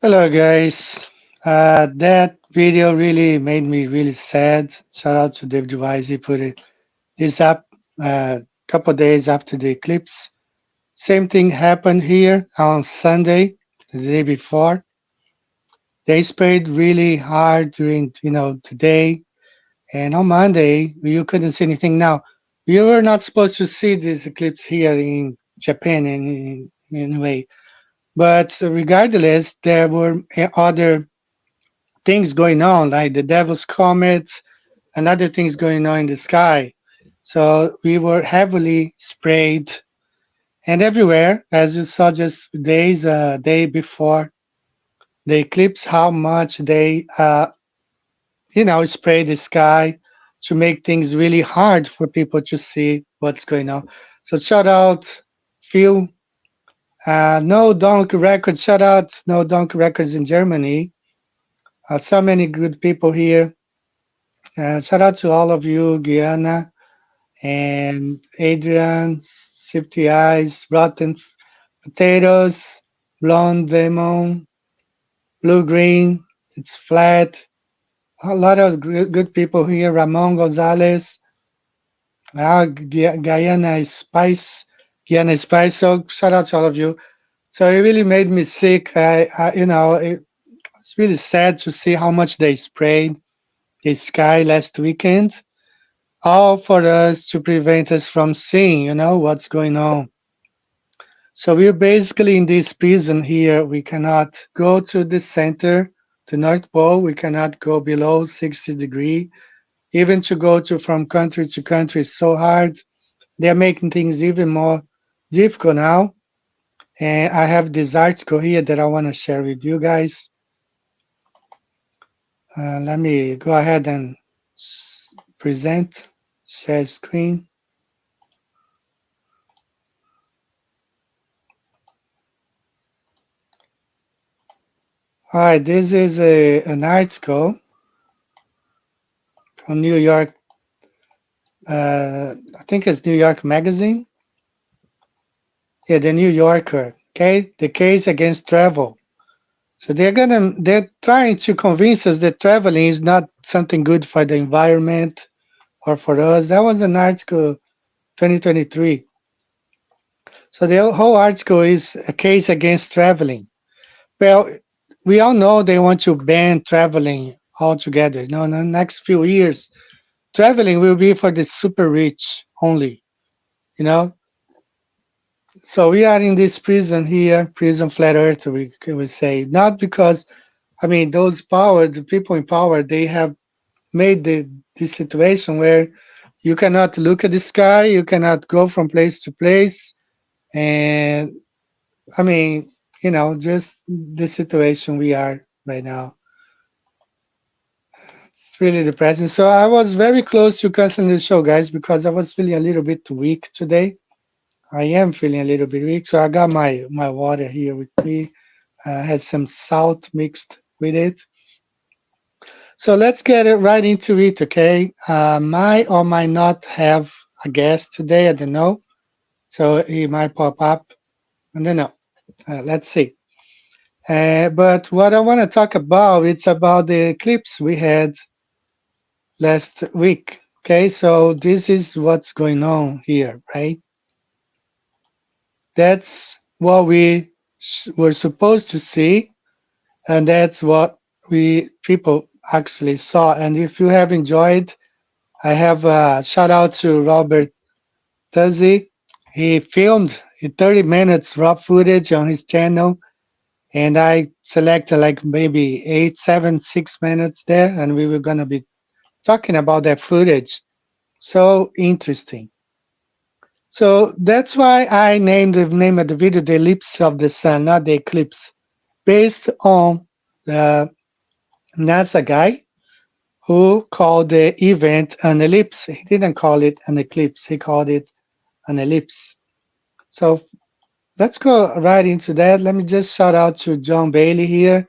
Hello, guys. That video really made me really sad. Shout out to David Wise. He put this up a couple days after the eclipse. Same thing happened here on Sunday, the day before. They sprayed really hard during, today. And on Monday, you couldn't see anything. Now, you were not supposed to see this eclipse here in Japan in a way. But regardless, there were other things going on, like the Devil's Comet and other things going on in the sky. So we were heavily sprayed and everywhere, as you saw just day before the eclipse, how much they, spray the sky to make things really hard for people to see what's going on. So shout out, Phil. No Donkey Records. Shout out, No Donkey Records in Germany. So many good people here. Shout out to all of you, Guyana and Adrian, Sifty Eyes, Rotten Potatoes, Blonde Demon, Blue Green, It's Flat. A lot of good people here. Ramon Gonzalez, Guyana is Spice, Guyana is Spice. So shout out to all of you. So it really made me sick. It's really sad to see how much they sprayed the sky last weekend, all for us to prevent us from seeing, what's going on. So we're basically in this prison here. We cannot go to the center, the North Pole. We cannot go below 60 degree. Even to go to from country to country is so hard. They're making things even more difficult now. And I have this article here that I want to share with you guys. Let me go ahead and present, share screen. All right, this is an article from New York. I think it's New York Magazine. Yeah, the New Yorker. Okay, the case against travel. So they're trying to convince us that traveling is not something good for the environment or for us. That was an article 2023. So the whole article is a case against traveling. Well, we all know they want to ban traveling altogether. No, in the next few years, traveling will be for the super rich only, you know. So we are in this prison here, prison flat earth, we would say, not because, I mean, those power, the people in power, they have made the situation where you cannot look at the sky, you cannot go from place to place. And I mean, just the situation we are right now. It's really depressing. So I was very close to canceling the show, guys, because I was feeling a little bit weak today. I am feeling a little bit weak, so I got my water here with me. Has some salt mixed with it. So let's get it right into it, okay? Might or might not have a guest today. I don't know. So he might pop up. I don't know. Let's see. But what I want to talk about, it's about the eclipse we had last week. Okay, so this is what's going on here, right? That's what we were supposed to see, and that's what we people actually saw. And if you have enjoyed, I have a shout out to Robert Tuzzi. He filmed 30 minutes raw footage on his channel, and I selected like maybe 8, 7, 6 minutes there, and we were gonna be talking about that footage. So interesting. So that's why I named the name of the video the ellipse of the sun, not the eclipse, based on the NASA guy who called the event an ellipse. He didn't call it an eclipse, he called it an ellipse. So let's go right into that. Let me just shout out to John Bailey here.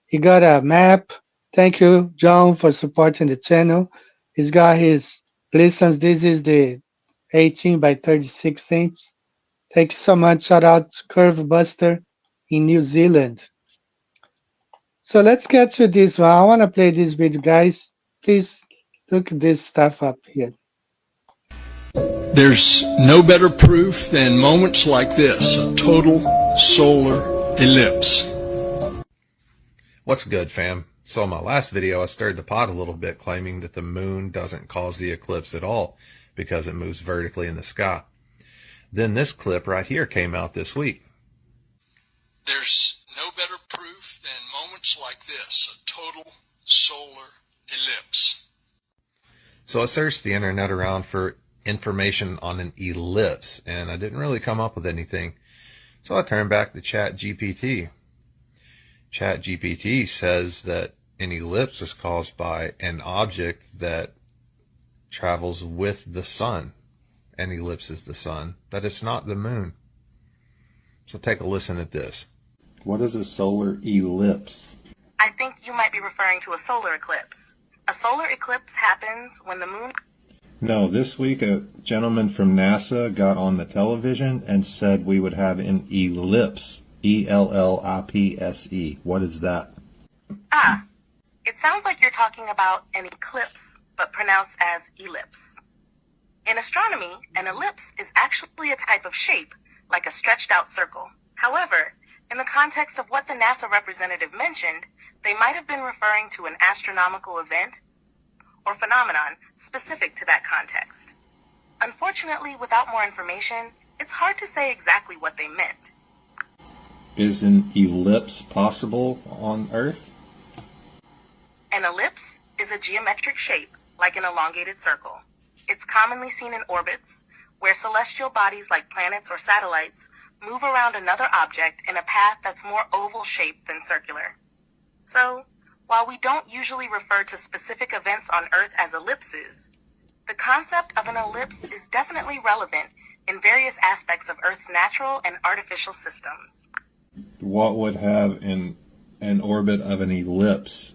He got a map. Thank you, John, for supporting the channel. He's got his listens. This is the 18 by 36 inch. Thank you so much. Shout out to Curve Buster in New Zealand. So let's get to this one. I want to play this video, guys. Please look this stuff up here. There's no better proof than moments like this, a total solar eclipse. What's good, fam? So in my last video, I stirred the pot a little bit, claiming that the moon doesn't cause the eclipse at all because it moves vertically in the sky. Then this clip right here came out this week. There's no better proof than moments like this, a total solar eclipse. So I searched the internet around for information on an ellipse, and I didn't really come up with anything. So I turned back to ChatGPT. ChatGPT says that an ellipse is caused by an object that travels with the sun. An ellipse is the sun, that it's not the moon. So take a listen at this. What is a solar ellipse? I think you might be referring to a solar eclipse. A solar eclipse happens when the moon... No, this week a gentleman from NASA got on the television and said we would have an ellipse. E-L-L-I-P-S-E. What is that? Ah, it sounds like you're talking about an eclipse, but pronounced as ellipse. In astronomy, an ellipse is actually a type of shape, like a stretched out circle. However, in the context of what the NASA representative mentioned, they might have been referring to an astronomical event or phenomenon specific to that context. Unfortunately, without more information, it's hard to say exactly what they meant. Is an ellipse possible on Earth? An ellipse is a geometric shape, like an elongated circle. It's commonly seen in orbits, where celestial bodies like planets or satellites move around another object in a path that's more oval-shaped than circular. So, while we don't usually refer to specific events on Earth as ellipses, the concept of an ellipse is definitely relevant in various aspects of Earth's natural and artificial systems. What would have an orbit of an ellipse?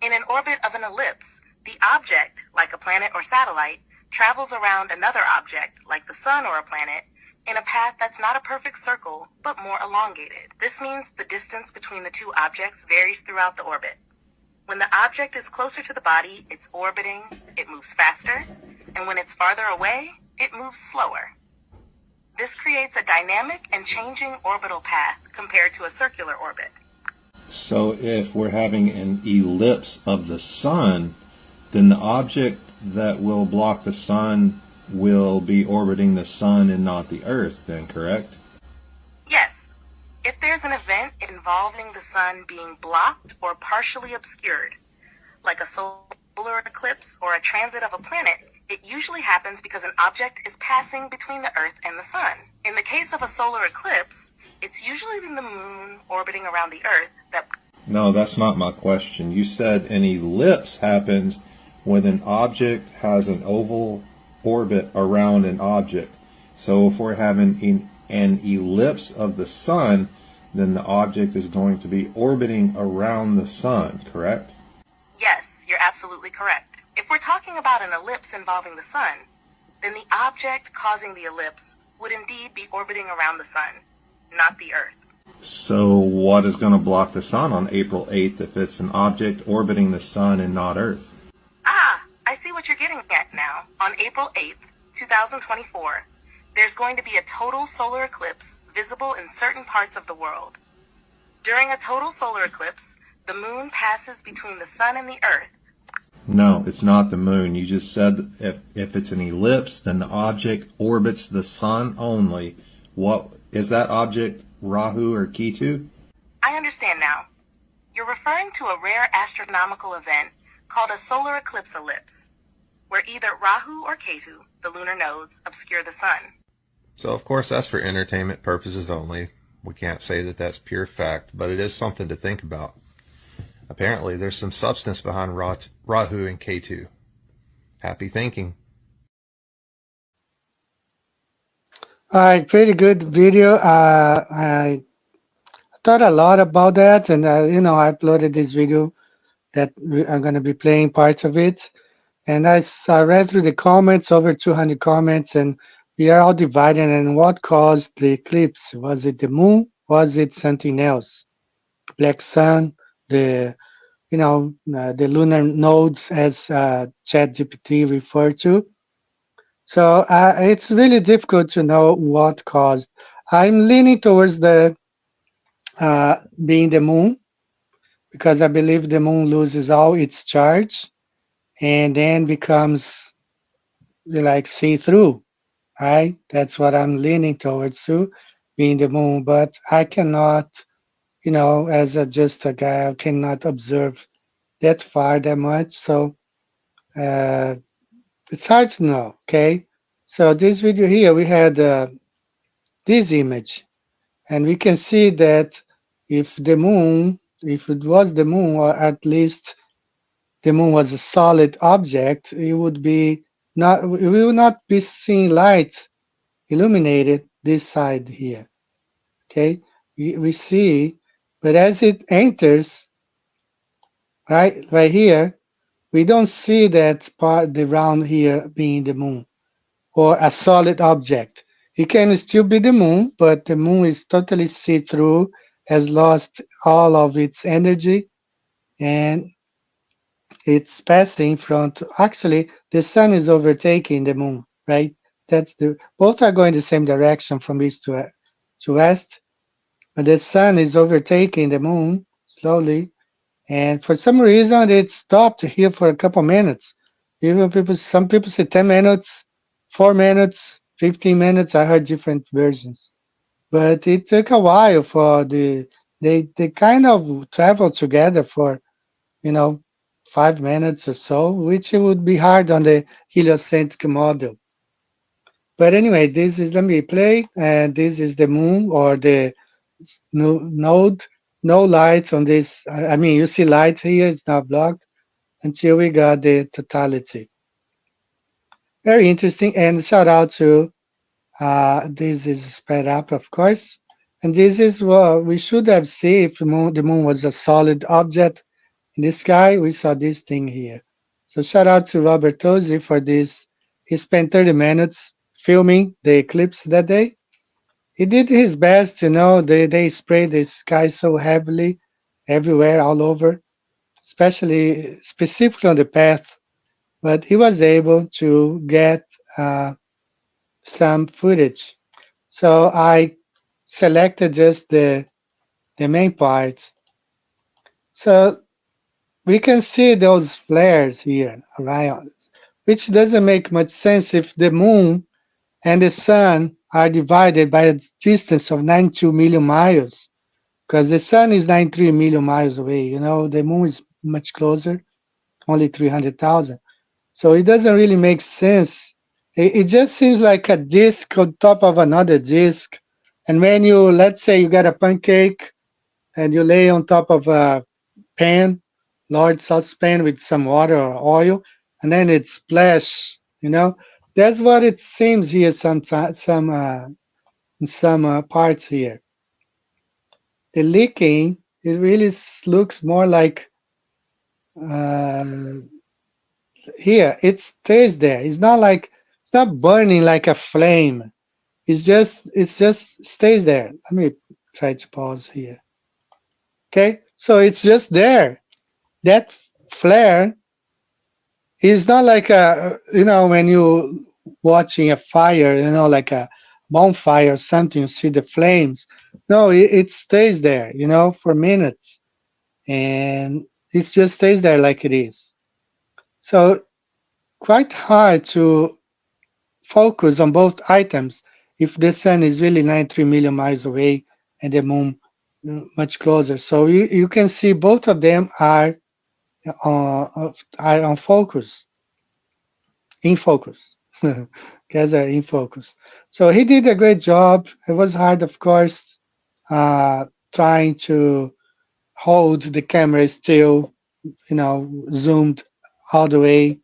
In an orbit of an ellipse, the object, like a planet or satellite, travels around another object, like the sun or a planet, in a path that's not a perfect circle, but more elongated. This means the distance between the two objects varies throughout the orbit. When the object is closer to the body, it's orbiting, it moves faster, and when it's farther away, it moves slower. This creates a dynamic and changing orbital path compared to a circular orbit. So if we're having an ellipse of the sun, then the object that will block the sun will be orbiting the sun and not the Earth, then, correct? Yes. If there's an event involving the sun being blocked or partially obscured, like a solar eclipse or a transit of a planet, it usually happens because an object is passing between the Earth and the sun. In the case of a solar eclipse, it's usually the moon orbiting around the Earth that... No, that's not my question. You said an ellipse happens when an object has an oval orbit around an object. So if we're having an ellipse of the sun, then the object is going to be orbiting around the sun, correct? Yes, you're absolutely correct. If we're talking about an ellipse involving the sun, then the object causing the ellipse would indeed be orbiting around the sun, not the Earth. So what is going to block the sun on April 8th if it's an object orbiting the sun and not Earth? Ah, I see what you're getting at now. On April 8th, 2024, there's going to be a total solar eclipse visible in certain parts of the world. During a total solar eclipse, the moon passes between the sun and the Earth. No, it's not the moon. You just said if it's an ellipse, then the object orbits the sun only. What is that object, Rahu or Ketu? I understand now. You're referring to a rare astronomical event called a solar ellipse, where either Rahu or Ketu, the lunar nodes, obscure the sun. So of course that's for entertainment purposes only. We can't say that that's pure fact, but it is something to think about. Apparently there's some substance behind Rahu and Ketu. Happy thinking. All right, pretty good video. I thought a lot about that, and I uploaded this video that I'm going to be playing parts of it. And I read through the comments, over 200 comments, and we are all divided on what caused the eclipse. Was it the moon? Was it something else? Black sun? the the lunar nodes, as ChatGPT referred to. So it's really difficult to know what caused. I'm leaning towards the being the moon, because I believe the moon loses all its charge and then becomes like see-through, right? That's what I'm leaning towards to, being the moon. But I cannot, as just a guy, I cannot observe that far that much. So uh, it's hard to know. Okay. So this video here, we had this image, and we can see that if it was the moon, or at least the moon was a solid object, it would be not, we will not be seeing light illuminated this side here. Okay, we see, but as it enters right here, we don't see that part, the round here, being the moon or a solid object. It can still be the moon, but the moon is totally see-through, has lost all of its energy, and it's passing from. Actually, the sun is overtaking the moon, right? That's the both are going the same direction from east to west, but the sun is overtaking the moon slowly, and for some reason it stopped here for a couple minutes. Even some people say 10 minutes, 4 minutes, 15 minutes. I heard different versions, but it took a while for they kind of traveled together for, you know 5 minutes or so, which would be hard on the heliocentric model. But anyway, this is, let me play, and this is the moon, or the node. No light on this. I mean, you see light here, it's not blocked until we got the totality. Very interesting, and shout out to, this is sped up, of course. And this is what we should have seen if the moon was a solid object in the sky. We saw this thing here. So shout out to Robert Tosi for this. He spent 30 minutes filming the eclipse that day. He did his best, they sprayed the sky so heavily everywhere, all over, especially specifically on the path. But he was able to get some footage. So I selected just the main parts. So we can see those flares here around, which doesn't make much sense if the moon and the sun are divided by a distance of 92 million miles, because the sun is 93 million miles away. The moon is much closer, only 300,000. So it doesn't really make sense. It just seems like a disk on top of another disk. And when let's say you got a pancake and you lay on top of a pan, large saucepan with some water or oil, and then it splash. That's what it seems here. Sometimes, in some parts here, the leaking, it really looks more like, uh, here it stays there. It's not burning like a flame. It's just stays there. Let me try to pause here. Okay, so it's just there. That flare is not like when you watching a fire, like a bonfire or something, you see the flames. No, it stays there, for minutes, and it just stays there like it is. So quite hard to focus on both items if the sun is really 93 million miles away and the moon much closer. So you can see both of them are on focus, in focus. Guys are in focus. So he did a great job. It was hard, of course, trying to hold the camera still, zoomed all the way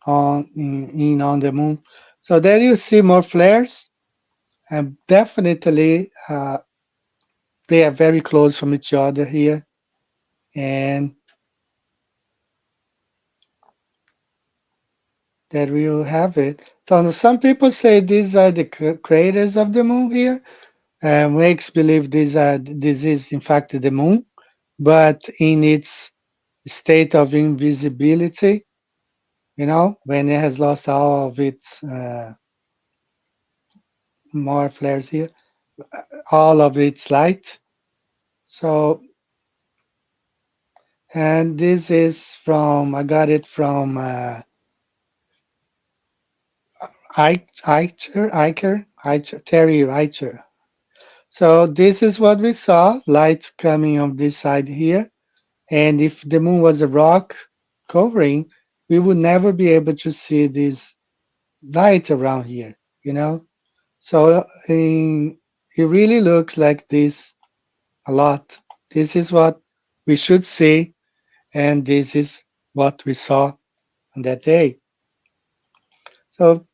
on the moon. So there you see more flares, and definitely they are very close from each other here, and there we have it. So some people say these are the craters of the moon here, and Wakes believe this is in fact the moon but in its state of invisibility, you know, when it has lost all of its more flares here, all of its light. So, and this is from, I got it from Terry Reicher. So this is what we saw, light coming on this side here. And if the moon was a rock covering, we would never be able to see this light around here, you know? So it really looks like this a lot. This is what we should see, and this is what we saw on that day. So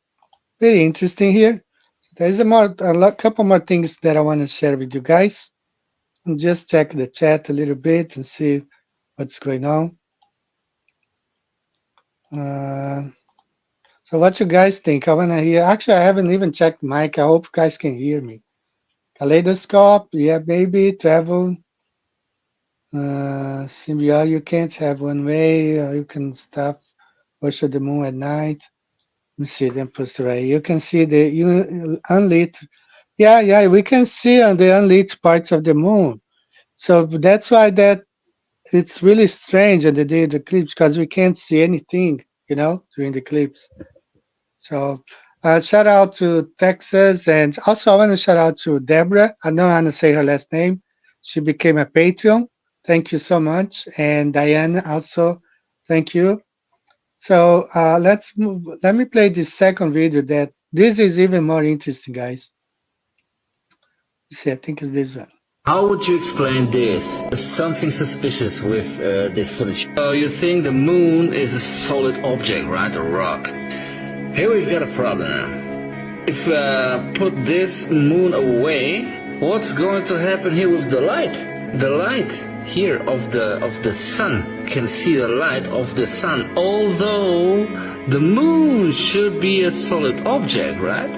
very interesting here. So there's a couple more things that I want to share with you guys. And just check the chat a little bit and see what's going on. So what you guys think? I want to hear. Actually, I haven't even checked mic. I hope you guys can hear me. Kaleidoscope, yeah, maybe. Travel. Symbiote, you can't have one way. You can stop. Worship the moon at night. Let me see. Then post right. You can see the unlit. Yeah, we can see on the unlit parts of the moon. So that's why that it's really strange on the day of the eclipse, because we can't see anything, you know, during the eclipse. So shout out to Texas, and also I want to shout out to Deborah. I know how to say her last name. She became a Patreon. Thank you so much. And Diana also, thank you. So let's move. Let me play this second video. This is even more interesting, guys. Let's see, I think it's this one. How would you explain this? There's something suspicious with this footage. So you think the moon is a solid object, right? A rock. Here we've got a problem now. If put this moon away, what's going to happen here with the light? The light here of the sun. Can see the light of the sun, although the moon should be a solid object, right?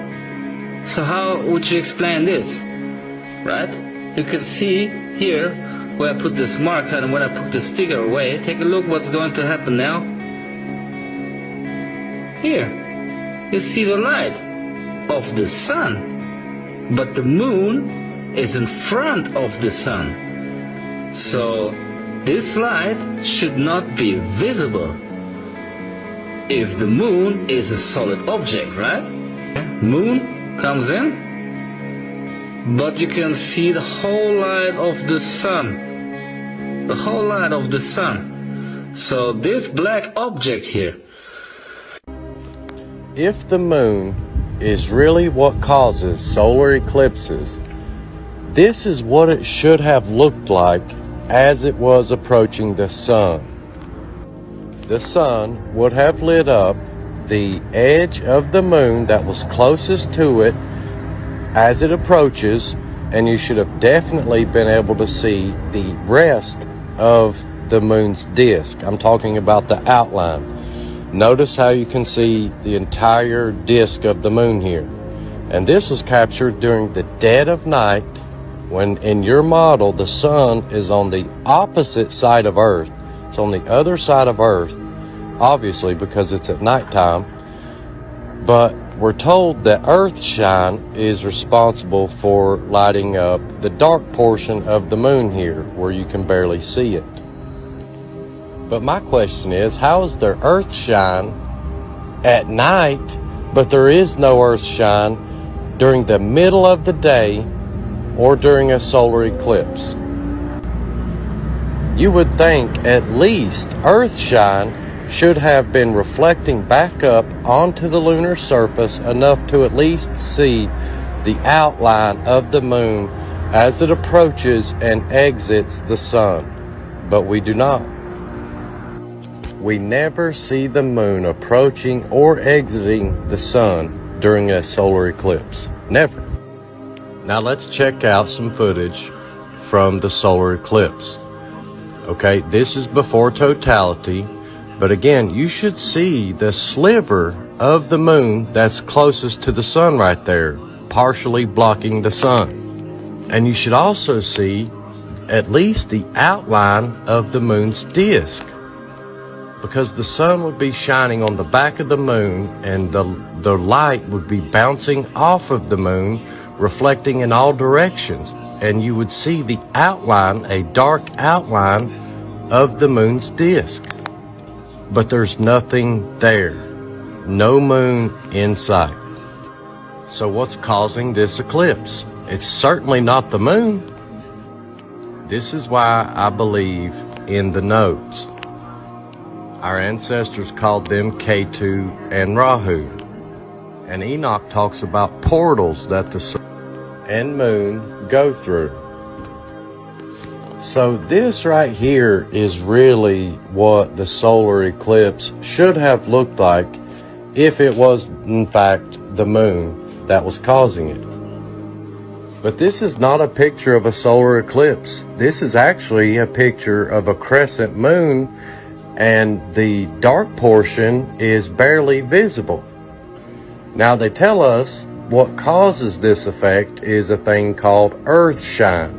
So how would you explain this, right? You can see here where I put this marker and when I put the sticker away. Take a look what's going to happen now. Here, you see the light of the sun, but the moon is in front of the sun. So this light should not be visible if the moon is a solid object, right? Moon comes in, but you can see the whole light of the sun. The whole light of the sun. So this black object here. If the moon is really what causes solar eclipses, this is what it should have looked like as it was approaching the sun. The sun would have lit up the edge of the moon that was closest to it as it approaches, and you should have definitely been able to see the rest of the moon's disk. I'm talking about the outline. Notice how you can see the entire disk of the moon here. And this was captured during the dead of night, when in your model the sun is on the opposite side of Earth. It's on the other side of Earth, obviously because it's at nighttime. But we're told that Earthshine is responsible for lighting up the dark portion of the moon here, where you can barely see it. But my question is, how is there Earthshine at night, but there is no Earthshine during the middle of the day or during a solar eclipse? You would think at least Earthshine should have been reflecting back up onto the lunar surface enough to at least see the outline of the moon as it approaches and exits the sun. But we do not. We never see the moon approaching or exiting the sun during a solar eclipse. Never. Now let's check out some footage from the solar eclipse. Okay, this is before totality. But again, you should see the sliver of the moon that's closest to the sun right there, partially blocking the sun. And you should also see at least the outline of the moon's disk, because the sun would be shining on the back of the moon and the light would be bouncing off of the moon, reflecting in all directions, and you would see the outline, a dark outline of the moon's disk. But there's nothing there. No moon in sight. So what's causing this eclipse? It's certainly not the moon. This is why I believe in the nodes. Our ancestors called them Ketu and Rahu. And Enoch talks about portals that the sun and moon go through. So this right here is really what the solar eclipse should have looked like if it was in fact the moon that was causing it. But this is not a picture of a solar eclipse. This is actually a picture of a crescent moon, and the dark portion is barely visible. Now they tell us what causes this effect is a thing called earth shine.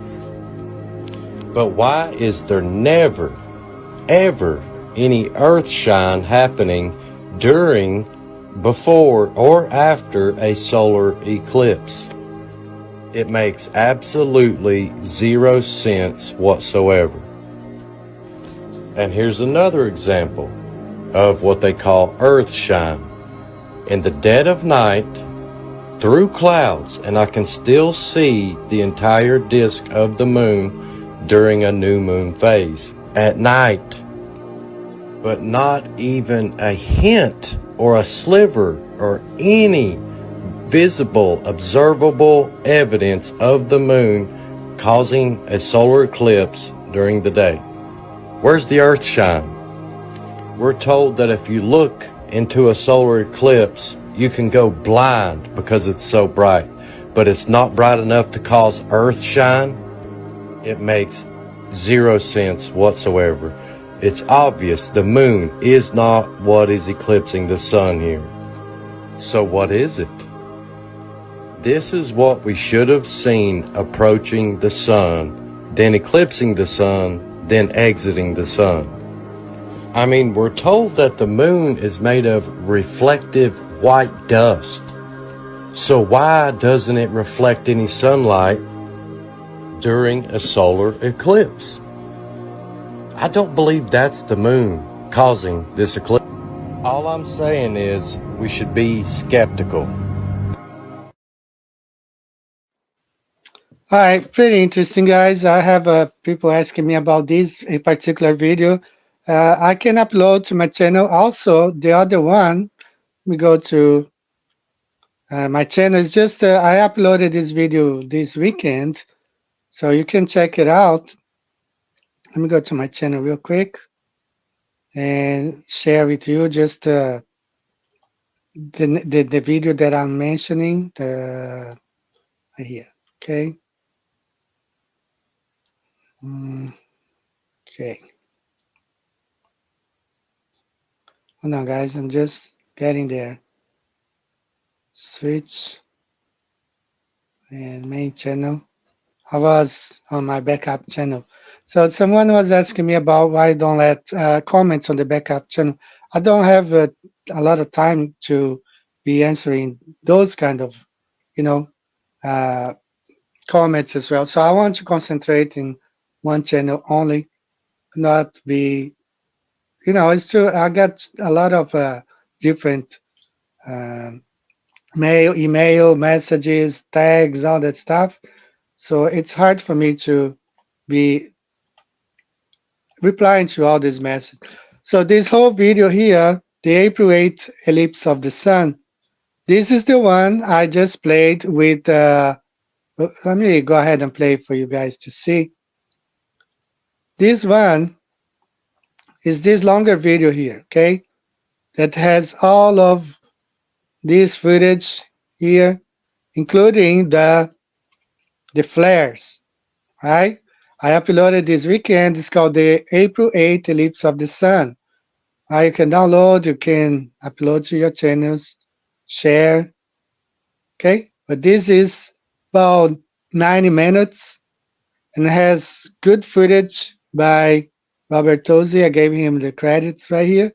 But why is there never, ever any earth shine happening during, before, or after a solar eclipse? It makes absolutely zero sense whatsoever. And here's another example of what they call earth shine. In the dead of night, through clouds, and I can still see the entire disk of the moon during a new moon phase at night, but not even a hint or a sliver or any visible, observable evidence of the moon causing a solar eclipse during the day. Where's the earth shine? We're told that if you look into a solar eclipse, you can go blind because it's so bright, but it's not bright enough to cause earth shine. It makes zero sense whatsoever. It's obvious the moon is not what is eclipsing the sun here. So what is it? This is what we should have seen approaching the sun, then eclipsing the sun, then exiting the sun. I mean, we're told that the moon is made of reflective white dust. So why doesn't it reflect any sunlight during a solar eclipse? I don't believe that's the moon causing this eclipse. All I'm saying is we should be skeptical. All right, pretty interesting, guys. I have people asking me about this a particular video. I can upload to my channel. Also, the other one, we go to my channel. It's just I uploaded this video this weekend, so you can check it out. Let me go to my channel real quick and share with you just the video that I'm mentioning right here. Okay. Okay. Hold on, guys. I'm just getting there. Switch and main channel. I was on my backup channel. So someone was asking me about why I don't let comments on the backup channel. I don't have a lot of time to be answering those kind of, comments as well. So I want to concentrate in one channel only, not be, it's true. I got a lot of different email messages, tags, all that stuff. So it's hard for me to be replying to all these messages. So this whole video here, the April 8th eclipse of the sun, this is the one I just played with. Let me go ahead and play for you guys to see. This one is this longer video here, okay? That has all of this footage here, including the flares, right? I uploaded this weekend. It's called the April 8th eclipse of the sun. You can download, you can upload to your channels, share, okay? But this is about 90 minutes, and has good footage by Robert Tosi. I gave him the credits right here,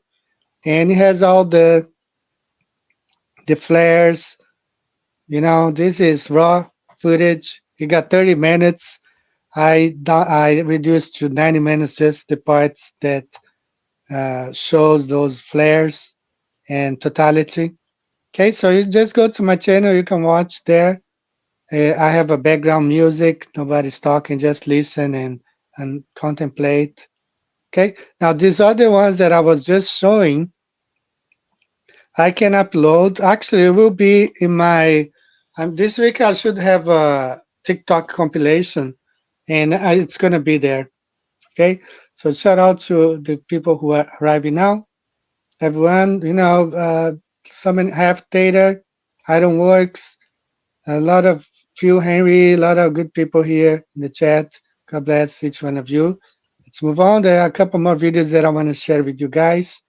and it has all the flares. You know, this is raw footage. You got 30 minutes. I reduced to 90 minutes just the parts that shows those flares and totality. Okay, so you just go to my channel. You can watch there. I have a background music. Nobody's talking. Just listen and contemplate. Okay. Now these other ones that I was just showing, I can upload. Actually, it will be in my. This week I should have a TikTok compilation, and it's gonna be there. Okay. So shout out to the people who are arriving now. Everyone, you know, some have data, Ironworks, a lot of Phil Henry, a lot of good people here in the chat. God bless each one of you. Let's move on. There are a couple more videos that I want to share with you guys.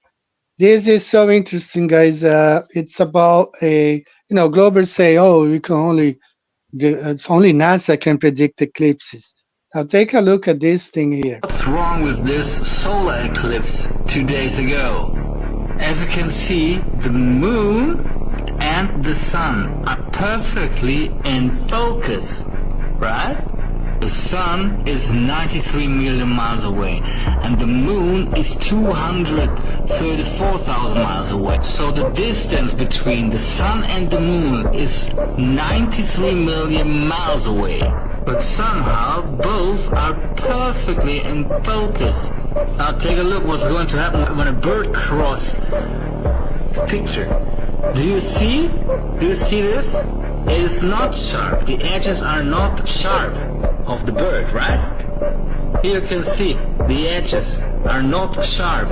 This is so interesting, guys. It's about globers say, oh, you can it's only NASA can predict eclipses. Now take a look at this thing here. What's wrong with this solar eclipse 2 days ago? As you can see, the moon and the sun are perfectly in focus, right? The sun is 93 million miles away, and the moon is 234,000 miles away. So the distance between the sun and the moon is 93 million miles away. But somehow both are perfectly in focus. Now take a look what's going to happen when a bird crosses the picture. Do you see? Do you see this? It is not sharp. The edges are not sharp of the bird, right? Here you can see the edges are not sharp.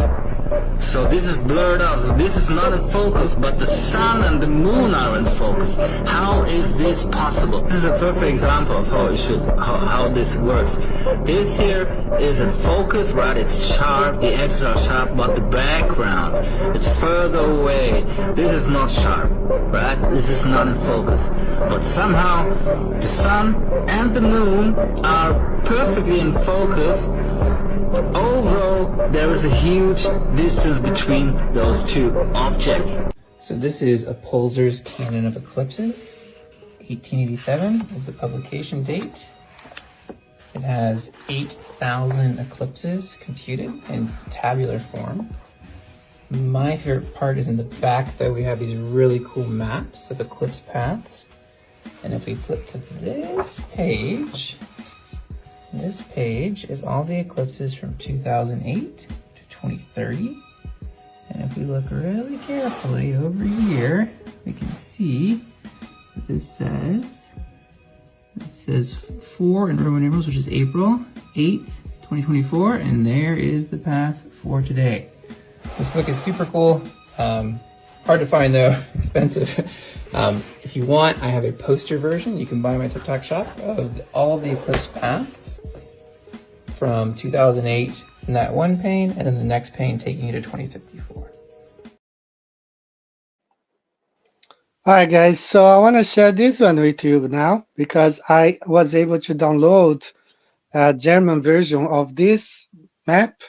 So this is blurred out. This is not in focus, but the sun and the moon are in focus. How is this possible? This is a perfect example of how this works. This here is a focus, right? It's sharp, the edges are sharp, but the background, it's further away. This is not sharp, right? This is not in focus. But somehow the sun and the moon are perfectly in focus, although there is a huge distance between those two objects. So this is a Pulsar's Canon of Eclipses. 1887 is the publication date. It has 8,000 eclipses computed in tabular form. My favorite part is in the back, though. We have these really cool maps of eclipse paths. And if we flip to this page is all the eclipses from 2008 to 2030. And if we look really carefully over here, we can see what this says. It says 4 in Roman numerals, which is April 8th, 2024, and there is the path for today. This book is super cool. Hard to find though, expensive. If you want, I have a poster version you can buy in my TikTok shop of all the eclipse paths from 2008 in that one pane, and then the next pane taking you to 2054. All right, guys. So I want to share this one with you now because I was able to download a German version of this map.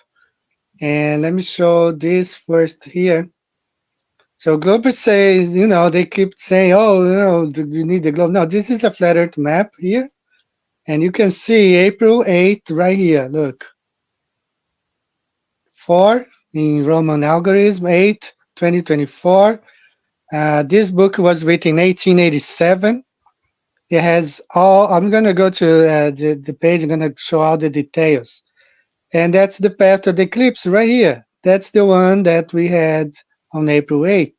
And let me show this first here. So Globe says, they keep saying, oh, do you need the globe? No, this is a flat earth map here. And you can see April 8th right here, look. 4 in Roman algorithm, 8, 2024. This book was written in 1887. It has I'm going to go to the page, I'm going to show all the details. And that's the path of the eclipse right here. That's the one that we had on April 8th.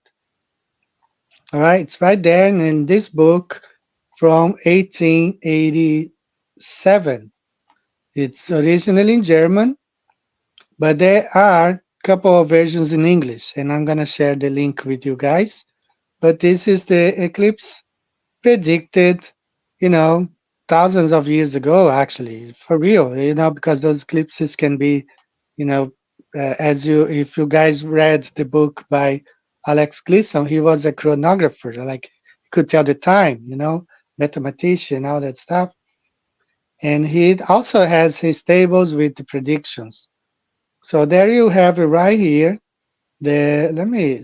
All right, it's right there in this book from 1887. It's originally in German, but there are a couple of versions in English, and I'm going to share the link with you guys. But this is the eclipse predicted, thousands of years ago, actually, for real, because those eclipses can be, if you guys read the book by Alex Gleason, he was a chronographer, like he could tell the time, mathematician, all that stuff. and he also has his tables with the predictions. So there you have it right here. Let me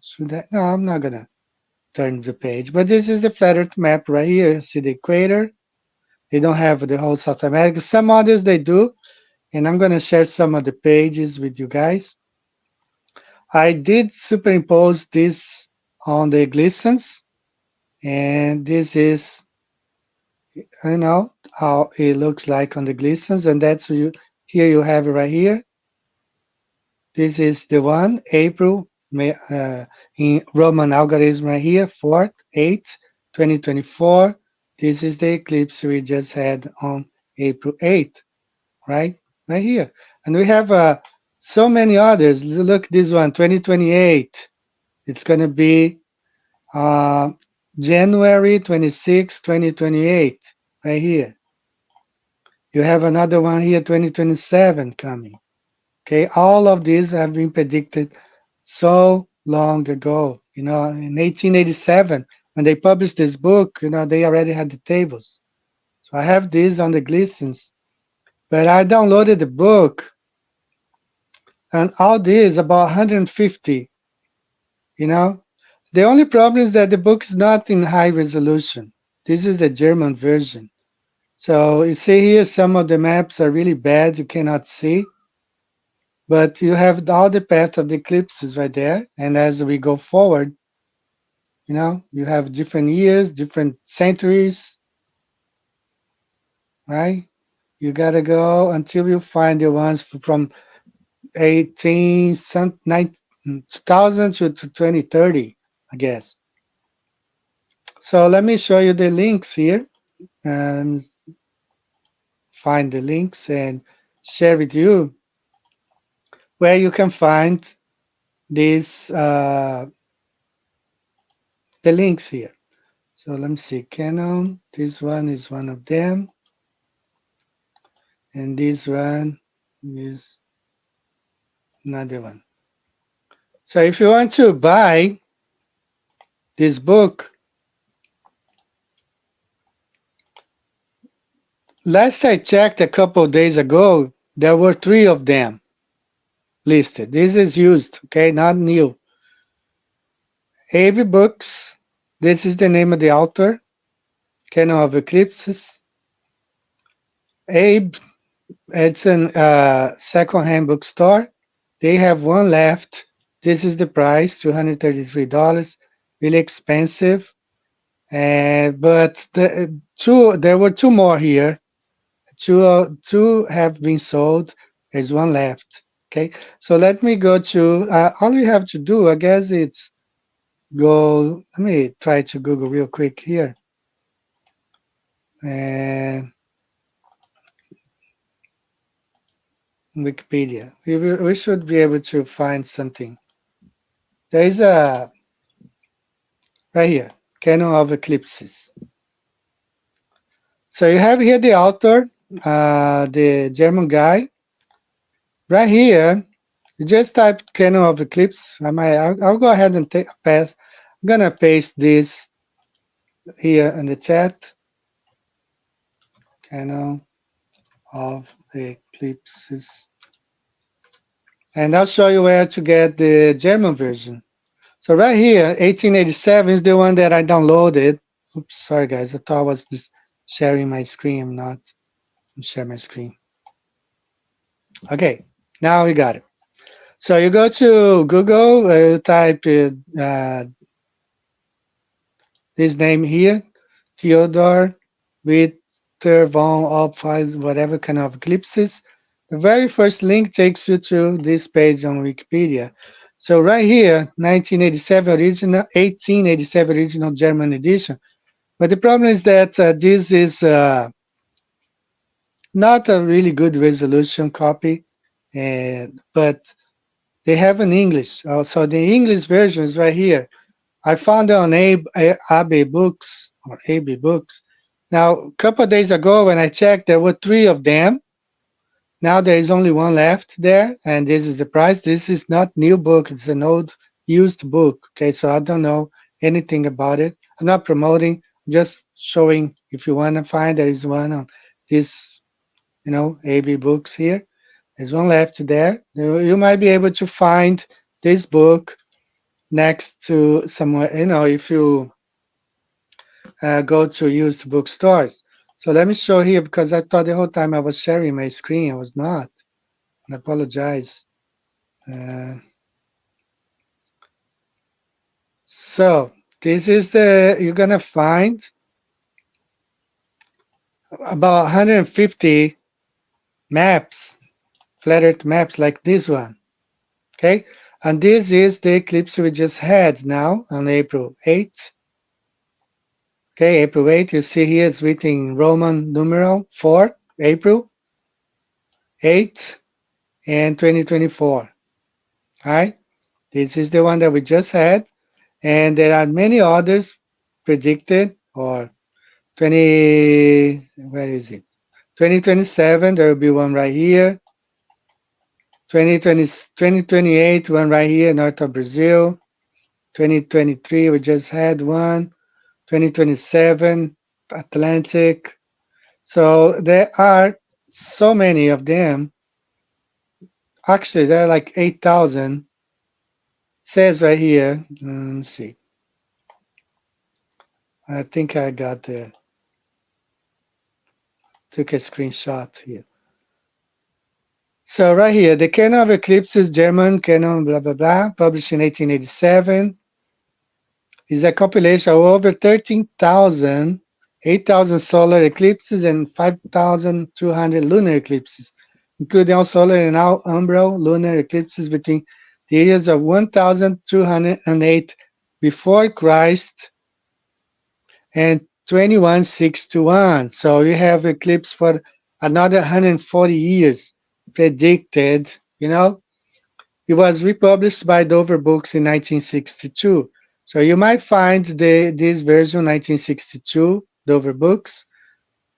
should I, no, I'm not gonna turn the page, but this is the flat Earth map right here. You see the equator. They don't have the whole South America. Some others they do, and I'm gonna share some of the pages with you guys. I did superimpose this on the glistens, and this is, you know, how it looks like on the glistens, and that's you. Here you have it right here. This is the one, April, in Roman algorithm right here, 4th, 8th, 2024. This is the eclipse we just had on April 8th, right? Right here. And we have so many others. Look, this one, 2028. It's going to be January 26, 2028, right here. You have another one here, 2027 coming. Okay, all of these have been predicted so long ago. You know, in 1887, when they published this book, you know, they already had the tables. So I have these on the glistens, but I downloaded the book, and all these about 150. You know, the only problem is that the book is not in high resolution. This is the German version. So you see here, some of the maps are really bad. You cannot see. But you have all the path of the eclipses right there. And as we go forward, you know, you have different years, different centuries, right? You got to go until you find the ones from 2000 to 2030, I guess. So let me show you the links here. Find the links and share with you where you can find these the links here. So let me see, Canon, this one is one of them, and this one is another one. So if you want to buy this book, last I checked a couple of days ago, there were 3 of them listed. This is used, okay, not new. AB Books, this is the name of the author, Canon of Eclipses. Abe, it's a second-hand bookstore. They have one left. This is the price, $233, really expensive. But there were 2 more here. Two have been sold. There's one left. Okay, so let me go to, all you have to do, I guess it's let me try to Google real quick here. And Wikipedia. We should be able to find something. There is a, right here, Canon of Eclipses. So you have here the author, the German guy. Right here, you just type Canon of Eclipse. I'll go ahead and pass. I'm gonna paste this here in the chat. Canon of Eclipses. And I'll show you where to get the German version. So right here, 1887 is the one that I downloaded. Oops, sorry guys, I thought I was just sharing my screen. I'm not. I'm sharing my screen. Okay, now we got it. So you go to Google, type this name here, Theodor Witter von Opfeis, whatever kind of eclipses. The very first link takes you to this page on Wikipedia. So right here, 1887 original German edition. But the problem is that this is not a really good resolution copy, but they have an English. So the English version is right here. I found it on AB Books or AB Books. Now, a couple of days ago when I checked, there were 3 of them. Now there is only one left there, and this is the price. This is not new book. It's an old used book. Okay, so I don't know anything about it. I'm not promoting, just showing If you want to find, there is one on this, AB books here. There's one left there. You might be able to find this book next to somewhere, if you go to used bookstores. So let me show here, because I thought the whole time I was sharing my screen. I was not. I apologize. So this is you're going to find about 150 maps, flat earth maps like this one. Okay. And this is the eclipse we just had now on April 8th. Okay, April 8th, you see here it's written in Roman numeral 4, April 8th, and 2024. All right, this is the one that we just had, and there are many others predicted, or 2027, there will be one right here. 2028, one right here, north of Brazil. 2023, we just had one. 2027, Atlantic. So there are so many of them. Actually, there are like 8,000. It says right here. Let's see. I think I took a screenshot here. So right here, the Canon of Eclipses, German Canon, blah, blah, blah, published in 1887, is a compilation of over 13,000, 8,000 solar eclipses and 5,200 lunar eclipses, including all solar and all umbral lunar eclipses between the years of 1,208 before Christ and 2161. So you have eclipse for another 140 years predicted. It was republished by Dover Books in 1962. So you might find this version 1962 Dover Books,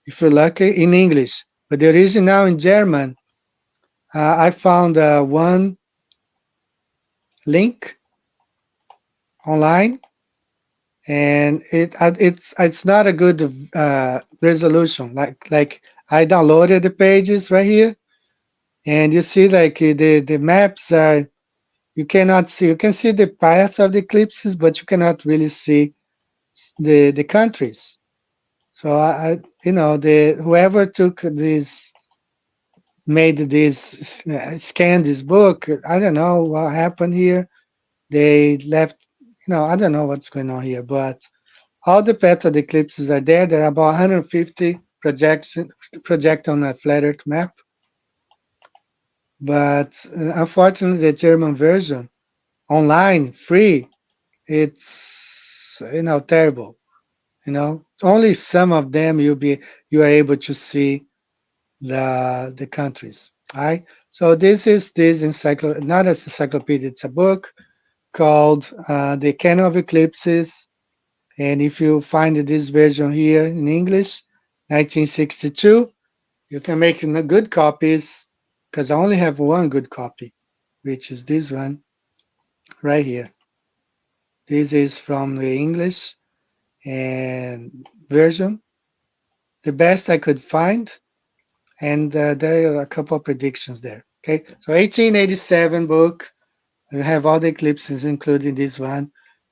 if you're lucky, in English. But the original in German, I found one link online, and it's not a good resolution. Like I downloaded the pages right here, and you see like the maps are, you cannot see. You can see the path of the eclipses, but you cannot really see the countries. So whoever made this, scanned this book, I don't know what happened here. They left, I don't know what's going on here, but all the paths of the eclipses are there. There are about 150 project on a flat Earth map. But unfortunately, the German version, online, free, it's terrible. Only some of them you are able to see the countries. All right. So this is not an encyclopedia, it's a book called The Canon of Eclipses. And if you find this version here in English, 1962, you can make good copies, because I only have one good copy, which is this one right here. This is from the English and version, the best I could find, and there are a couple of predictions there. Okay, so 1887 book, you have all the eclipses, including this one.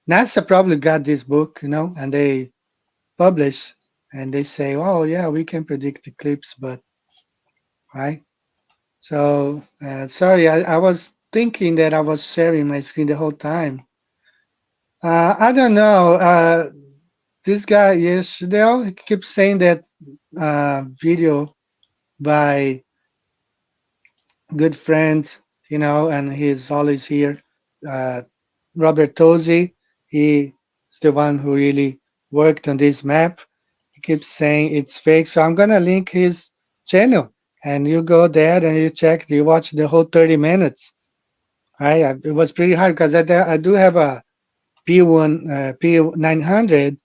NASA probably got this book, and they publish, and they say, oh yeah, we can predict eclipse, but right. So sorry, I was thinking that I was sharing my screen the whole time. I don't know. This guy, yes, they all keep saying that video by good friend, and he's always here. Robert Tosi, he's the one who really worked on this map. He keeps saying it's fake, so I'm gonna link his channel, and you go there and you watch the whole 30 minutes. Right? It was pretty hard because I do have a P900,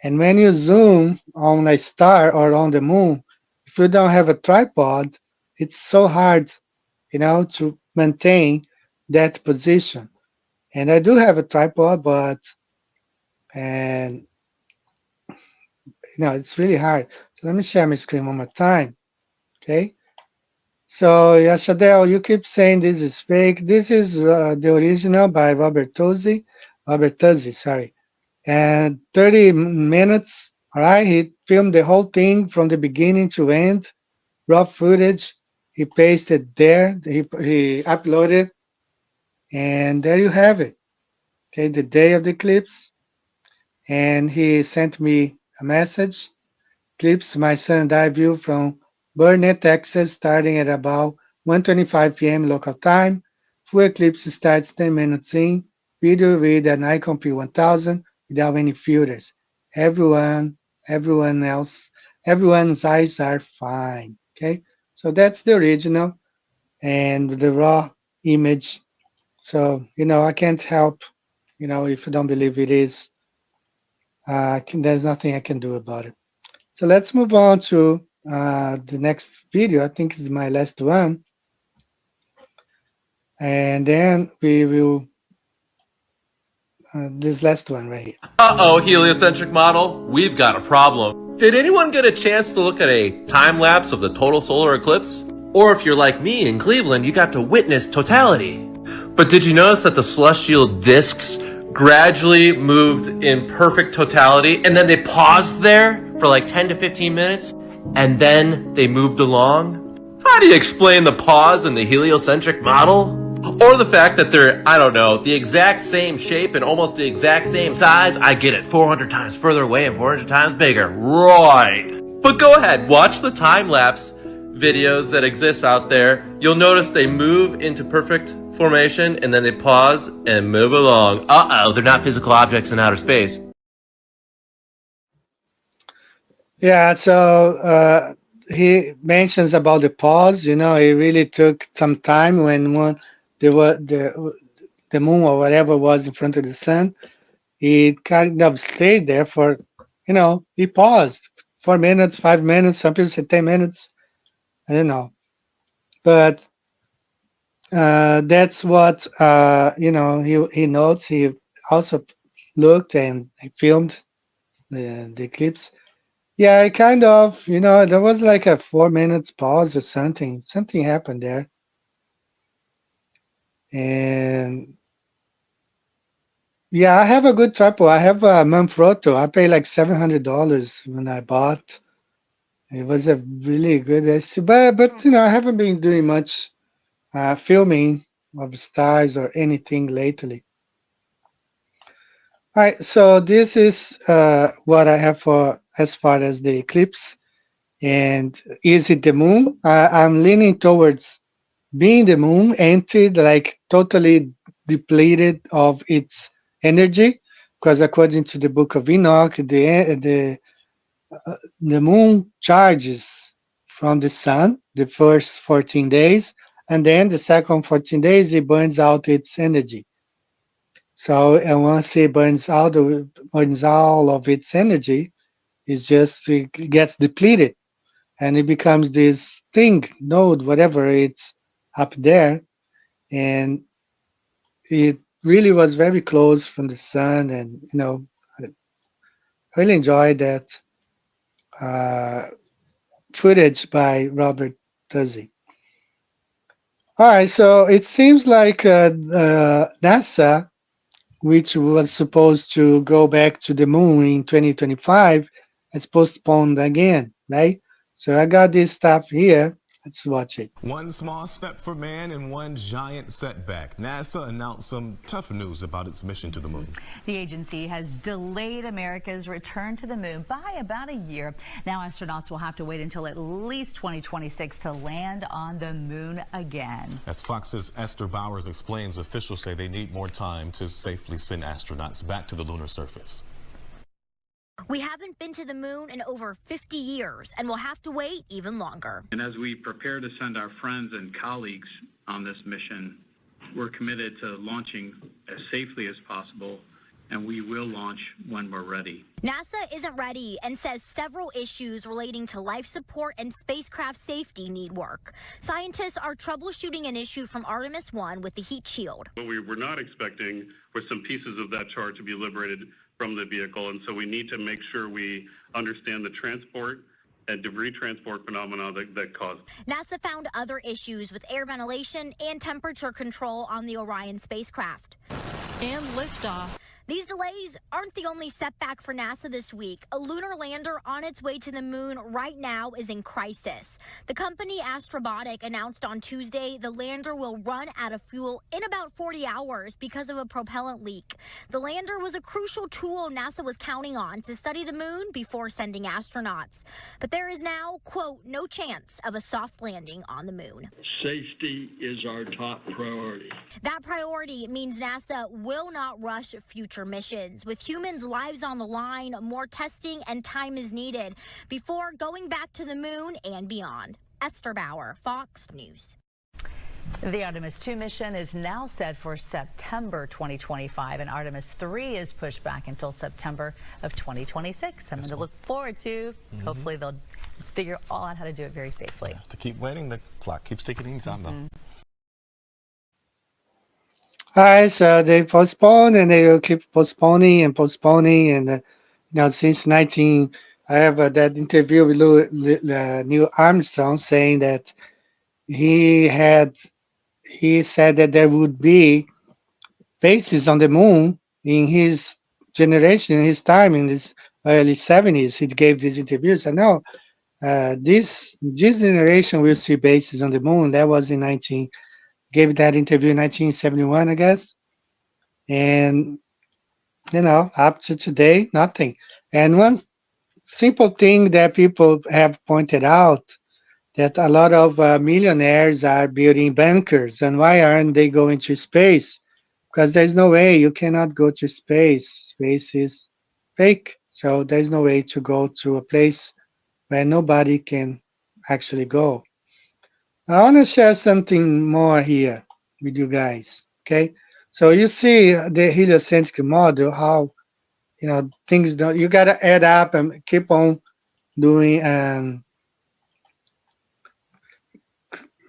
and when you zoom on a star or on the moon, if you don't have a tripod, it's so hard, to maintain that position. And I do have a tripod, but it's really hard. So let me share my screen one more time. Okay. So Yashadel, you keep saying this is fake. This is the original by Robert Tuzzi, sorry. And 30 minutes. All right. He filmed the whole thing from the beginning to end, raw footage. He pasted there. He uploaded, and there you have it. Okay, the day of the eclipse. And he sent me a message. Eclipse, my son and I view from Burnett, Texas, starting at about 1:25 p.m. local time. Full eclipse starts 10 minutes in. Video with an Nikon P1000 without any filters. Everyone's eyes are fine. Okay, so that's the original and the raw image. So I can't help. If you don't believe it is, there's nothing I can do about it. So let's move on to the next video. I think is my last one. And then we will, this last one right here. Uh-oh, heliocentric model, we've got a problem. Did anyone get a chance to look at a time-lapse of the total solar eclipse? Or if you're like me in Cleveland, you got to witness totality. But did you notice that the celestial disks gradually moved in perfect totality, and then they paused there for like 10 to 15 minutes, and then they moved along? How do you explain the pause in the heliocentric model? Or the fact that they're, I don't know, the exact same shape and almost the exact same size? I get it, 400 times further away and 400 times bigger. Right. But go ahead, watch the time-lapse videos that exist out there. You'll notice they move into perfect formation and then they pause and move along. Uh-oh, they're not physical objects in outer space. Yeah, so he mentions about the pause. It really took some time when the moon or whatever was in front of the sun. It kind of stayed there for, he paused 4 minutes, 5 minutes. Some people say 10 minutes. I don't know, but that's what he notes. He also looked and he filmed the eclipse. Yeah, I kind of, there was like a 4 minutes pause or something. Something happened there. And yeah, I have a good tripod. I have a Manfrotto. I paid like $700 when I bought. It was a really good SU, but I haven't been doing much filming of stars or anything lately. All right, so this is what I have for as far as the eclipse. And is it the moon? I'm leaning towards being the moon, emptied, like totally depleted of its energy, because according to the Book of Enoch, the moon charges from the sun the first 14 days, and then the second 14 days it burns out its energy. So, and once it burns all of its energy, it gets depleted, and it becomes this thing, node, whatever, it's up there, and it really was very close from the sun, and I really enjoyed that footage by Robert Tuzzi. All right, so it seems like NASA, which was supposed to go back to the moon in 2025, has postponed again, right? So I got this stuff here. Let's watch it. One small step for man and one giant setback. NASA announced some tough news about its mission to the moon. The agency has delayed America's return to the moon by about a year. Now astronauts will have to wait until at least 2026 to land on the moon again. As Fox's Esther Bowers explains, officials say they need more time to safely send astronauts back to the lunar surface. We haven't been to the moon in over 50 years, and we'll have to wait even longer. And as we prepare to send our friends and colleagues on this mission, we're committed to launching as safely as possible, and we will launch when we're ready. NASA isn't ready and says several issues relating to life support and spacecraft safety need work. Scientists are troubleshooting an issue from Artemis 1 with the heat shield. What we were not expecting were some pieces of that chart to be liberated from the vehicle. And so we need to make sure we understand the transport and debris transport phenomena that cause. NASA found other issues with air ventilation and temperature control on the Orion spacecraft. And liftoff. These delays aren't the only setback for NASA this week. A lunar lander on its way to the moon right now is in crisis. The company Astrobotic announced on Tuesday the lander will run out of fuel in about 40 hours because of a propellant leak. The lander was a crucial tool NASA was counting on to study the moon before sending astronauts. But there is now, quote, no chance of a soft landing on the moon. Safety is our top priority. That priority means NASA will not rush future missions. With humans' lives on the line, more testing and time is needed before going back to the moon and beyond. Esther Bauer, Fox News. The Artemis 2 mission is now set for September 2025, and Artemis 3 is pushed back until September of 2026. Something to look forward to. Hopefully they'll figure all out how to do it very safely. Yeah, to keep waiting, the clock keeps ticking time though. All right, so they postpone and they will keep postponing and postponing. And, since I have that interview with Neil Armstrong saying that he said that there would be bases on the moon in his generation, his time in his early 70s. He gave these interviews. I know this generation will see bases on the moon. That was gave that interview in 1971, I guess. And, up to today, nothing. And one simple thing that people have pointed out, that a lot of millionaires are building bunkers. And why aren't they going to space? Because there's no way, you cannot go to space. Space is fake. So there's no way to go to a place where nobody can actually go. I want to share something more here with you guys, okay? So you see the heliocentric model, how, things don't, you got to add up and keep on doing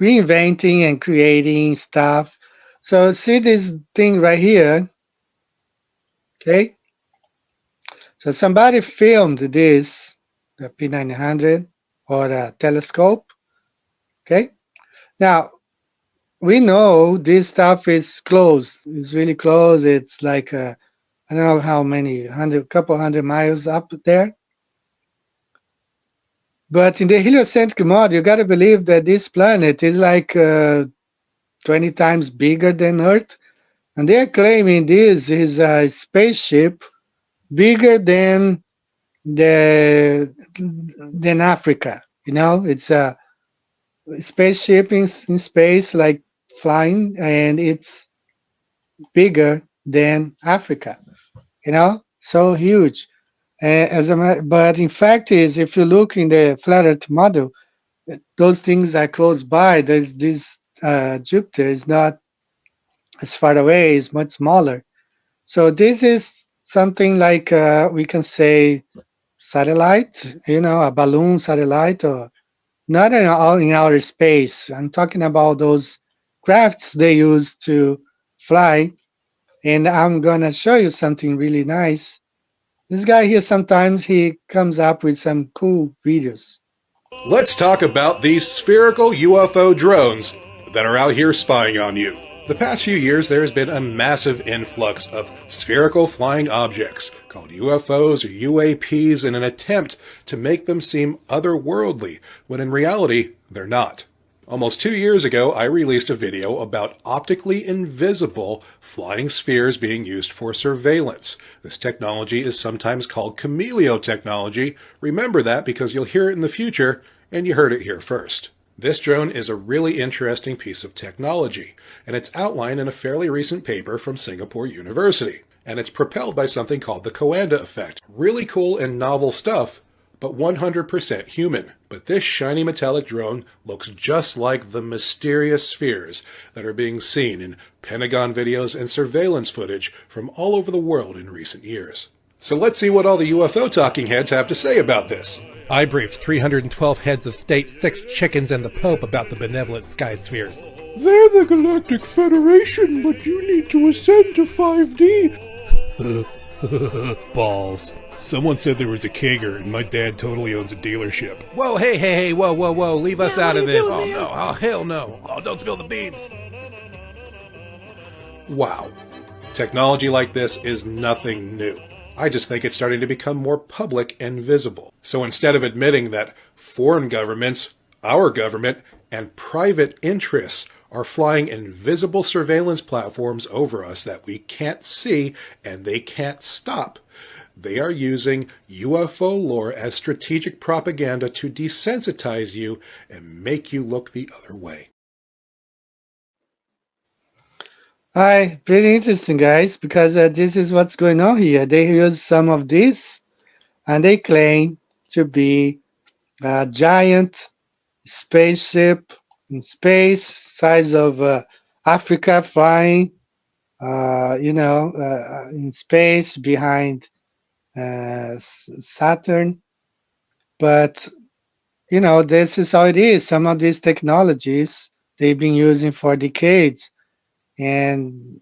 reinventing and creating stuff. So see this thing right here, okay? So somebody filmed this, the P900 or a telescope, okay? Now, we know this stuff is close. It's really close. It's like, I don't know how many, couple hundred miles up there. But in the heliocentric model, you got to believe that this planet is like 20 times bigger than Earth. And they're claiming this is a spaceship bigger than Africa. It's a spaceship in space, like flying, and it's bigger than Africa. So huge. But in fact, if you look in the flat Earth model, those things are close by. There's this Jupiter is not as far away; it's much smaller. So this is something like we can say satellite, a balloon satellite, or not in outer space. I'm talking about those crafts they use to fly. And I'm going to show you something really nice. This guy here, sometimes he comes up with some cool videos. Let's talk about these spherical UFO drones that are out here spying on you. The past few years, there has been a massive influx of spherical flying objects called UFOs or UAPs in an attempt to make them seem otherworldly, when in reality, they're not. Almost 2 years ago, I released a video about optically invisible flying spheres being used for surveillance. This technology is sometimes called chameleon technology. Remember that because you'll hear it in the future, and you heard it here first. This drone is a really interesting piece of technology, and it's outlined in a fairly recent paper from Singapore University. And it's propelled by something called the Coanda effect. Really cool and novel stuff, but 100% human. But this shiny metallic drone looks just like the mysterious spheres that are being seen in Pentagon videos and surveillance footage from all over the world in recent years. So let's see what all the UFO talking heads have to say about this. I briefed 312 heads of state, 6 chickens, and the Pope about the benevolent sky spheres. They're the Galactic Federation, but you need to ascend to 5D. Balls. Someone said there was a kegger, and my dad totally owns a dealership. Whoa, hey, whoa, leave us out of this. doing, No, oh, hell no. Oh, don't spill the beans. Wow. Technology like this is nothing new. I just think it's starting to become more public and visible. So instead of admitting that foreign governments, our government, and private interests are flying invisible surveillance platforms over us that we can't see and they can't stop, they are using UFO lore as strategic propaganda to desensitize you and make you look the other way. Hi, pretty interesting, guys, because this is what's going on here. They use some of this, and they claim to be a giant spaceship in space, size of Africa, flying, in space behind Saturn. But, this is how it is. Some of these technologies they've been using for decades. And,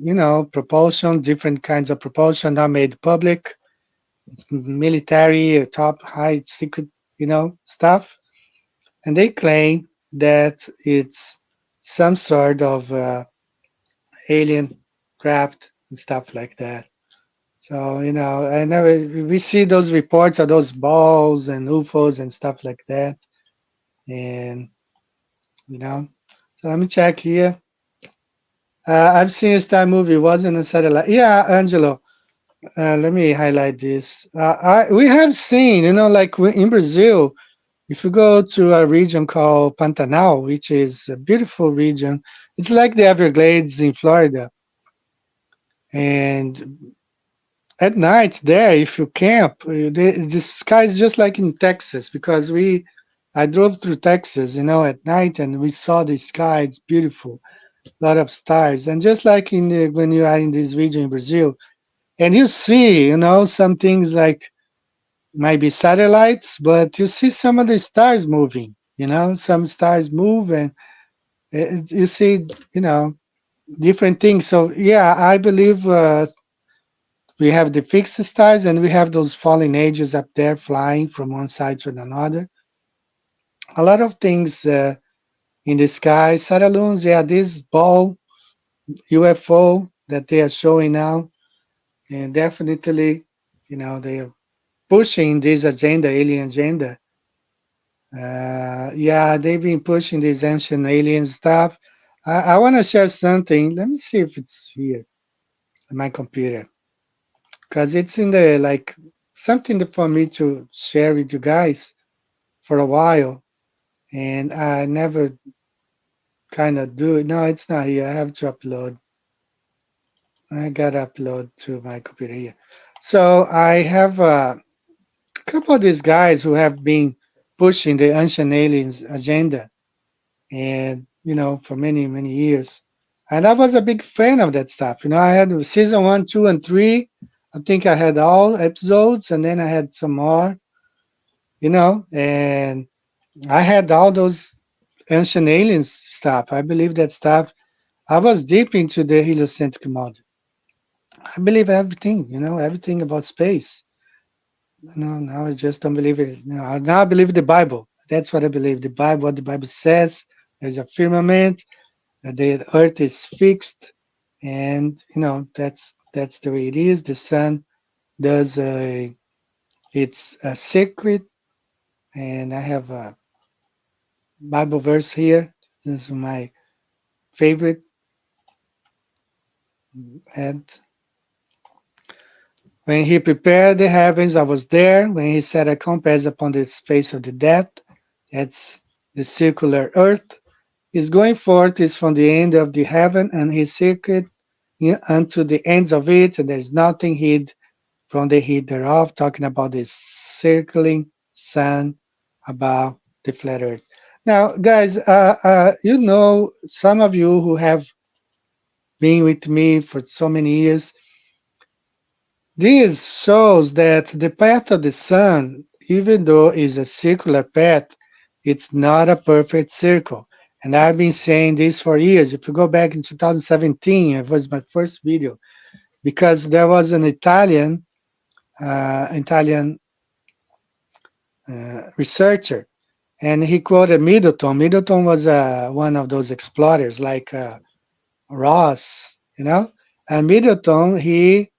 propulsion, different kinds of propulsion are made public. It's military, top, high secret, stuff. And they claim that it's some sort of alien craft and stuff like that. So, I know we see those reports of those balls and UFOs and stuff like that. And, so let me check here. I've seen a Star movie, wasn't a satellite. Yeah, Angelo. Let me highlight this. We have seen, like in Brazil, if you go to a region called Pantanal, which is a beautiful region, it's like the Everglades in Florida. And at night there, if you camp, the sky is just like in Texas, because I drove through Texas, at night, and we saw the sky. It's beautiful. A lot of stars, and just like when you are in this region in Brazil, and you see, some things like maybe satellites, but you see some of the stars moving. Some stars move, and you see, different things. So yeah, I believe we have the fixed stars, and we have those fallen angels up there flying from one side to another. A lot of things in the sky. Satelloons, yeah, this ball UFO that they are showing now, and definitely, they are pushing this agenda, alien agenda. Yeah, they've been pushing this ancient alien stuff. I want to share something. Let me see if it's here on my computer, because it's in the something for me to share with you guys for a while, and I never kind of do it. No, it's not here. I have to upload. I got to upload to my computer here. So I have a couple of these guys who have been pushing the ancient aliens agenda, and for many, many years. And I was a big fan of that stuff. I had season 1, 2, and 3. I think I had all episodes, and then I had some more. And I had all those ancient aliens stuff. I believe that stuff. I was deep into the heliocentric model. I believe everything, everything about space. Now I just don't believe it. Now I believe the Bible. That's what I believe. The Bible, what the Bible says. There's a firmament. The earth is fixed, and that's the way it is. The sun does it's a secret, and I have a Bible verse here. This is my favorite. And when he prepared the heavens, I was there. When he set a compass upon the face of the depth, that's the circular earth, is going forth is from the end of the heaven, and his circuit unto the ends of it, and there's nothing hid from the heat thereof, talking about this circling sun about the flat earth. Now, guys, some of you who have been with me for so many years, this shows that the path of the sun, even though it's a circular path, it's not a perfect circle. And I've been saying this for years. If you go back in 2017, it was my first video, because there was an Italian Italian researcher, and he quoted Middleton. Middleton was one of those explorers like Ross, and Middleton, he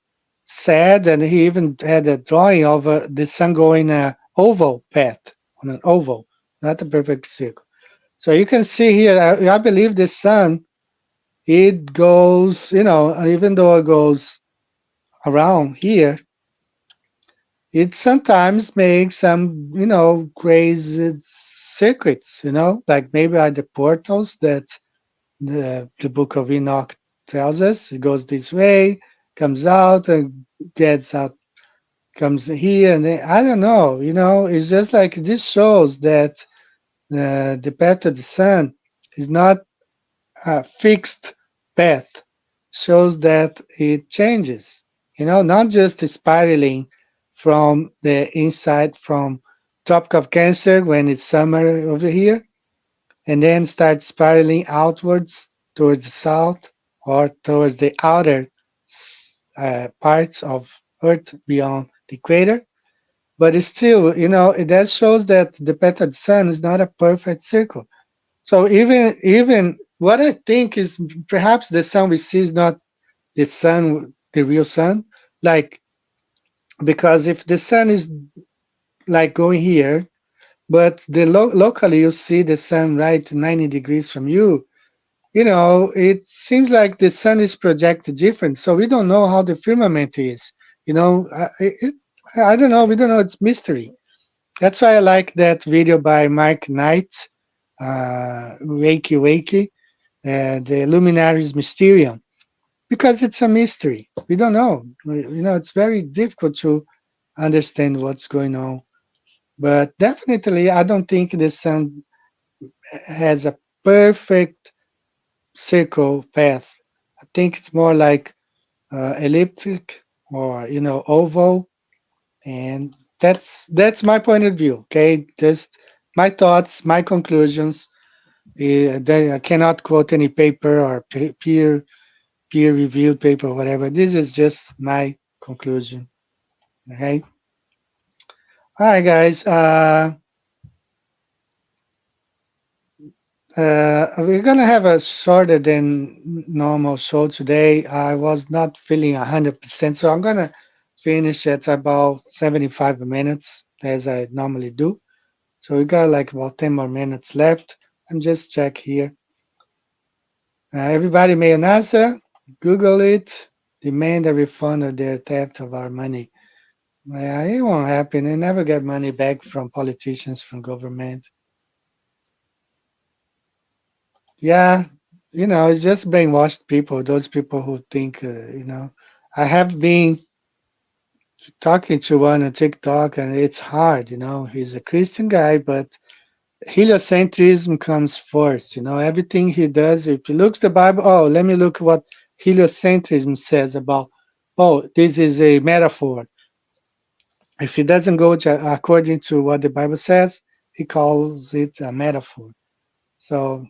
said, and he even had a drawing of the sun going a oval path, on an oval, not a perfect circle. So you can see here, I believe the sun, it goes, even though it goes around here, it sometimes makes some, crazy circuits, like maybe are the portals that the book of Enoch tells us. It goes this way, comes out and gets out, comes here, and then, I don't know, it's just like this shows that the path of the sun is not a fixed path. Shows that it changes, not just spiraling from the inside, from Tropic of Cancer when it's summer over here, and then start spiraling outwards towards the south or towards the outer parts of Earth beyond the equator. But it's still, that shows that the path of the sun is not a perfect circle. So even what I think is perhaps the sun we see is not the sun, the real sun, like, because if the sun is like going here, but locally you see the sun right 90 degrees from you, it seems like the sun is projected different. So we don't know how the firmament is. I don't know. We don't know. It's mystery. That's why I like that video by Mark Knight, Wakey Wakey, the Luminaries Mysterium, because it's a mystery. We don't know. It's very difficult to understand what's going on. But definitely, I don't think the sun has a perfect circle path. I think it's more like elliptic or oval, and that's my point of view. Okay, just my thoughts, my conclusions. I cannot quote any paper or peer reviewed paper or whatever. This is just my conclusion. Okay. All right, guys. We're gonna have a shorter than normal show today. I was not feeling 100%, so I'm gonna finish at about 75 minutes as I normally do. So we got like about 10 more minutes left. I'm just check here. Everybody may answer. Google it. Demand a refund of their theft of our money. It won't happen. They never get money back from politicians, from government. Yeah, it's just brainwashed people, those people who think, I have been talking to one on TikTok, and it's hard, he's a Christian guy, but heliocentrism comes first, everything he does, if he looks the Bible, oh, let me look what heliocentrism says about, oh, this is a metaphor. If he doesn't go according to what the Bible says, he calls it a metaphor. So,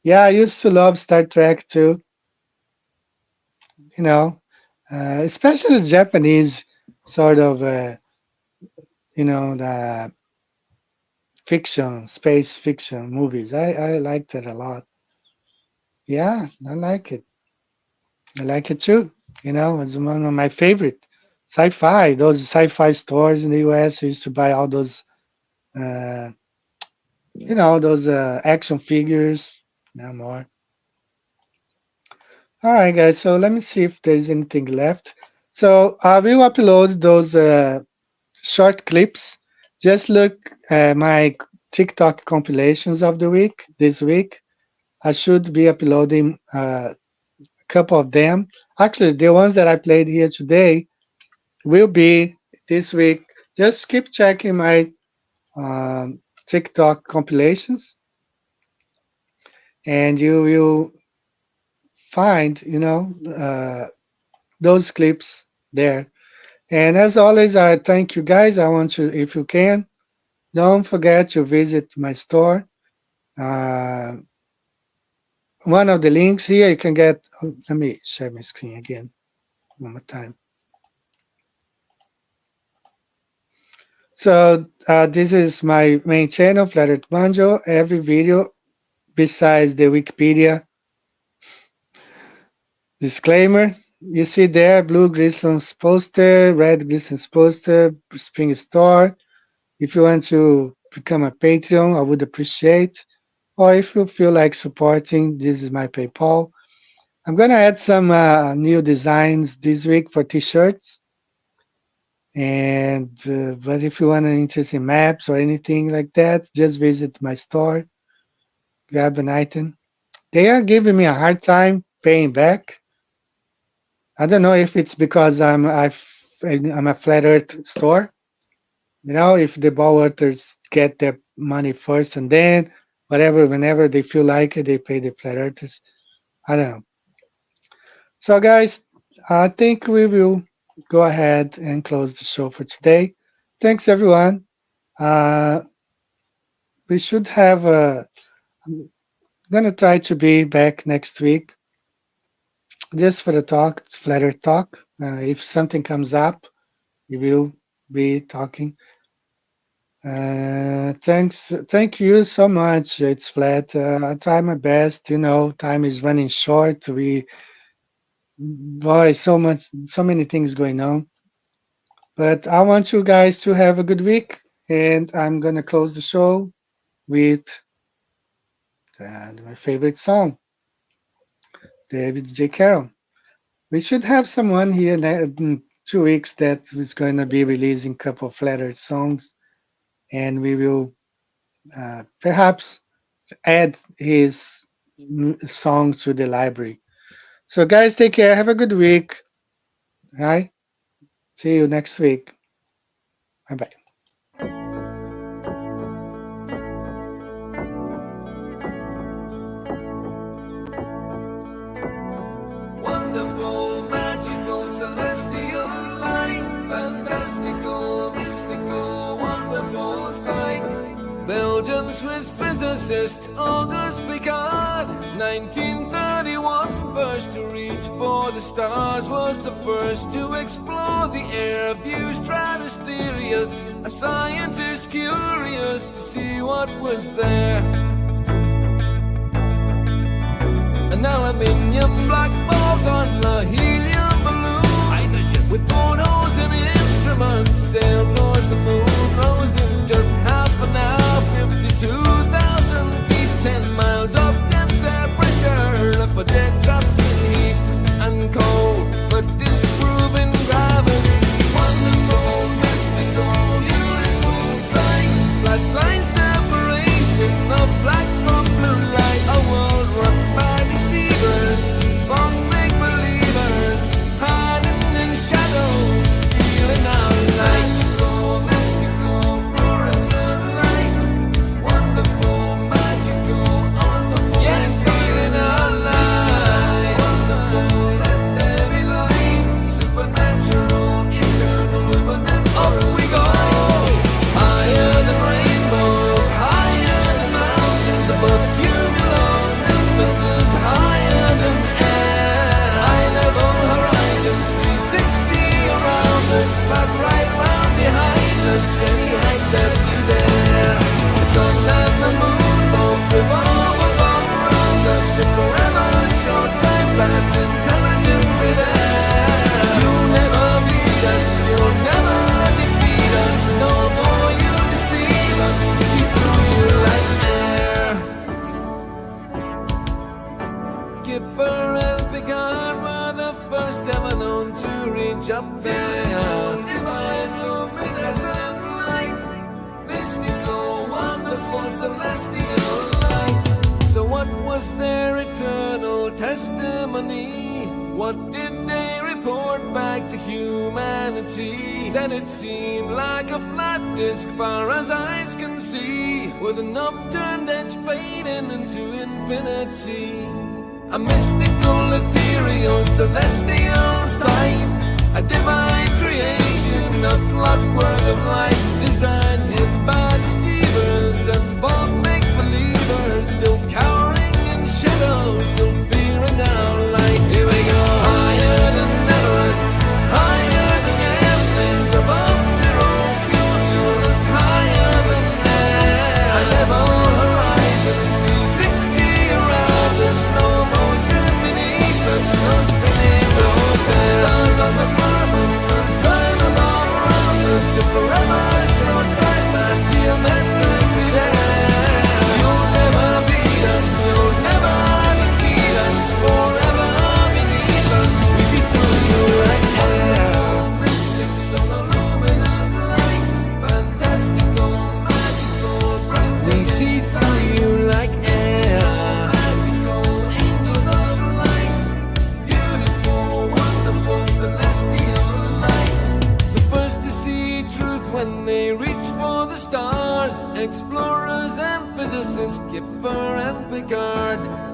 yeah, I used to love Star Trek too. Especially Japanese sort of, the fiction, space fiction movies. I liked it a lot. Yeah, I like it. I like it too. It's one of my favorite sci-fi. Those sci-fi stores in the U.S. I used to buy all those, those action figures. No more. All right, guys. So let me see if there's anything left. So I will upload those short clips. Just look at my TikTok compilations of the week. This week, I should be uploading a couple of them. Actually, the ones that I played here today will be this week. Just keep checking my TikTok compilations, and you will find, those clips there. And as always, I thank you guys. I want you, if you can, don't forget to visit my store. One of the links here, you can get, let me share my screen again one more time. So this is my main channel, Flat Earth Banjo. Every video, besides the Wikipedia disclaimer, you see there, blue Glisten's poster, red Glisten's poster, Spring Store. If you want to become a Patreon, I would appreciate. Or if you feel like supporting, this is my PayPal. I'm gonna add some new designs this week for t-shirts. And but if you want an interest in maps or anything like that, just visit my store, grab an item. They are giving me a hard time paying back. I don't know if it's because I'm a flat Earth store. You know, if the ball earthers get their money first and then whenever they feel like it, they pay the flat earthers. I don't know. So guys, I think we will go ahead and close the show for today. Thanks everyone. We should have I'm gonna try to be back next week just for the talk. It's Flat Earth Talk. If something comes up, we will be talking. Thank you so much. It's Flat. I try my best. You know, time is running short. So many things going on. But I want you guys to have a good week, and I'm gonna close the show with my favorite song, David J. Carroll. We should have someone here in 2 weeks that is going to be releasing a couple of Flat Earth songs, and we will perhaps add his songs to the library. So guys, take care. Have a good week. All right? See you next week. Bye-bye. Wonderful, magical, celestial light, fantastical, mystical, wonderful sight. Belgian Swiss physicist Auguste Piccard, 1931, first to reach for the stars, was the first to explore the air view stratospherius, a scientist curious to see what was there. An aluminium black ball on a helium balloon, hydrogen with photos and instruments, sailed towards the moon, rose in just half an hour, 52,000 feet, 10 miles up, 10 temperature, left for dead, trapped in heat and cold, but disproving gravity. Wonderful, mystical, beautiful sight, flat line separation of black from blue light, a world run by deceivers, false make-believers, hiding in shadows, stealing our light. Mystical, fluorescent light, wonderful, magical, awesome, yes, stealing our light. Wonderful, let there be light, supernatural, eternal, up we go, higher than rainbows, higher than mountains, above cumulonimbus, higher than air, high level horizon, 360 around us, but right round behind us, any height that you dare. The sun and the moon both revolve above around us, but forever short time past intelligently there. You'll never beat us, you'll never defeat us, no more you deceive us, see through you like air. Kipper and Picard were the first ever known to reach up there. Divine luminescent light, mystical, wonderful, celestial light. So what was their eternal testimony? What did they report back to humanity? Said it seemed like a flat disk far as eyes can see, with an upturned edge fading into infinity. A mystical, ethereal, celestial sight, a divine creation, a clockwork of light, designed hid by deceivers and false make-believers, still cowering in shadows, still fearing our light. Here we go, higher than Everest, higher than airplanes, above zero cumulus, Lucifer and Picard.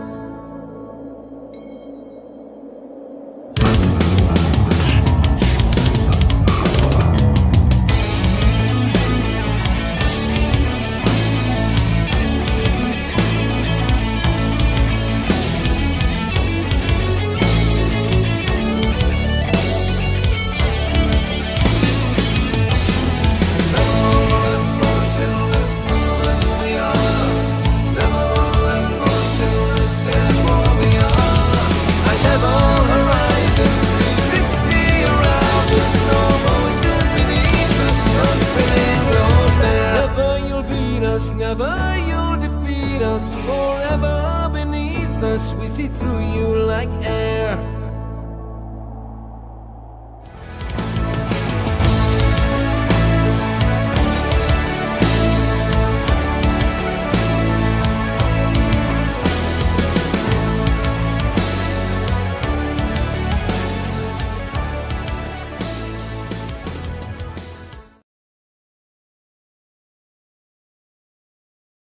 Never you'll defeat us, forever beneath us. We see through you like air.